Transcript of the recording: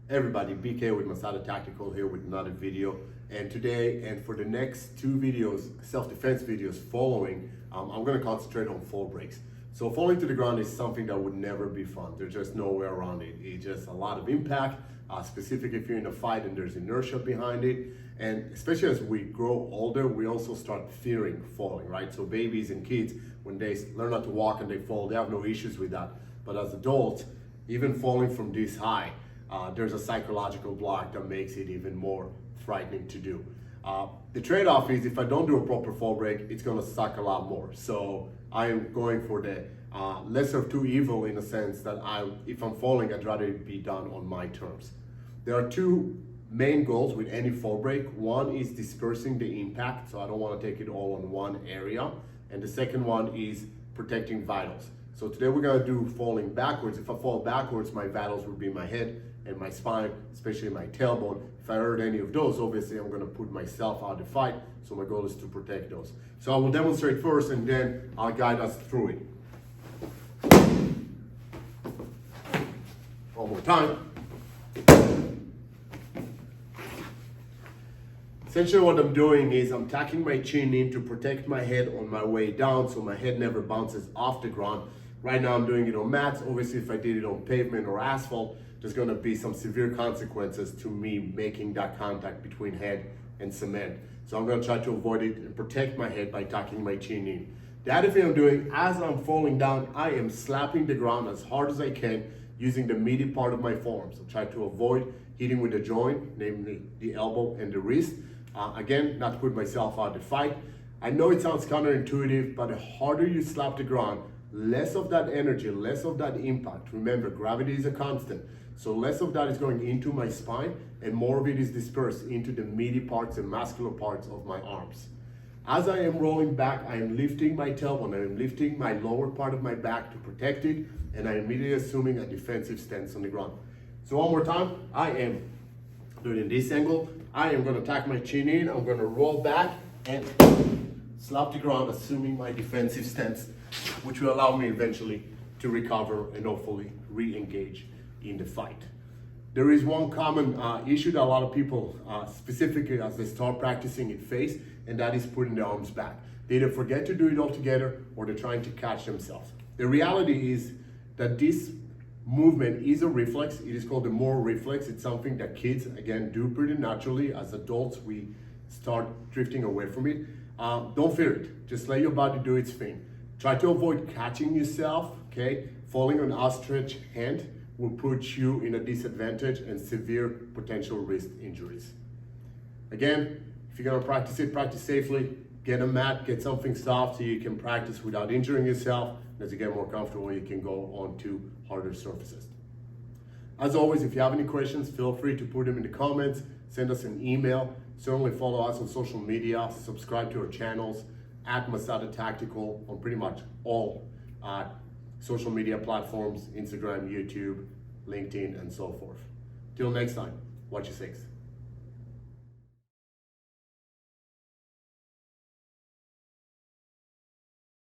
Everybody, BK with Masada Tactical here with another video. And today, and for the next two videos, self-defense videos following, I'm gonna concentrate on fall breaks. So falling to the ground is something that would never be fun. There's just no way around it. It's just a lot of impact, specifically if you're in a fight and there's inertia behind it. And especially as we grow older, we also start fearing falling, right? So babies and kids, when they learn how to walk and they fall, they have no issues with that. But as adults, even falling from this high, there's a psychological block that makes it even more frightening to do. The trade-off is if I don't do a proper fall break, it's gonna suck a lot more. So I am going for the lesser of two evil in a sense that if I'm falling, I'd rather it be done on my terms. There are two main goals with any fall break. One is dispersing the impact, so I don't wanna take it all on one area. And the second one is protecting vitals. So today we're gonna do falling backwards. If I fall backwards, my vitals would be my head and my spine, especially my tailbone. If I hurt any of those, obviously I'm gonna put myself out of the fight. So my goal is to protect those. So I will demonstrate first and then I'll guide us through it. One more time. Essentially what I'm doing is I'm tucking my chin in to protect my head on my way down so my head never bounces off the ground. Right now I'm doing it on mats. Obviously if I did it on pavement or asphalt, there's gonna be some severe consequences to me making that contact between head and cement. So I'm gonna try to avoid it and protect my head by tucking my chin in. The other thing I'm doing, as I'm falling down, I am slapping the ground as hard as I can using the meaty part of my forearm. So try to avoid hitting with the joint, namely the elbow and the wrist. Again, not to put myself out of the fight. I know it sounds counterintuitive, but the harder you slap the ground, less of that energy, less of that impact. Remember, gravity is a constant. So less of that is going into my spine and more of it is dispersed into the meaty parts and muscular parts of my arms. As I am rolling back, I am lifting my tailbone, I am lifting my lower part of my back to protect it, and I am immediately assuming a defensive stance on the ground. So one more time, I am doing it in this angle. I am gonna tuck my chin in, I'm gonna roll back and slap the ground, assuming my defensive stance, which will allow me eventually to recover and hopefully re-engage in the fight. There is one common issue that a lot of people, specifically as they start practicing it, face, and that is putting their arms back. They either forget to do it altogether or they're trying to catch themselves. The reality is that this movement is a reflex. It is called the Moore reflex. It's something that kids, again, do pretty naturally. As adults, we start drifting away from it. Don't fear it. Just let your body do its thing. Try to avoid catching yourself, okay? Falling on outstretched hand will put you in a disadvantage and severe potential wrist injuries. Again, if you're gonna practice it, practice safely. Get a mat, get something soft so you can practice without injuring yourself. As you get more comfortable, you can go on to harder surfaces. As always, if you have any questions, feel free to put them in the comments, send us an email. Certainly follow us on social media, subscribe to our channels at Masada Tactical on pretty much all social media platforms, Instagram, YouTube, LinkedIn, and so forth. Till next time, watch your six.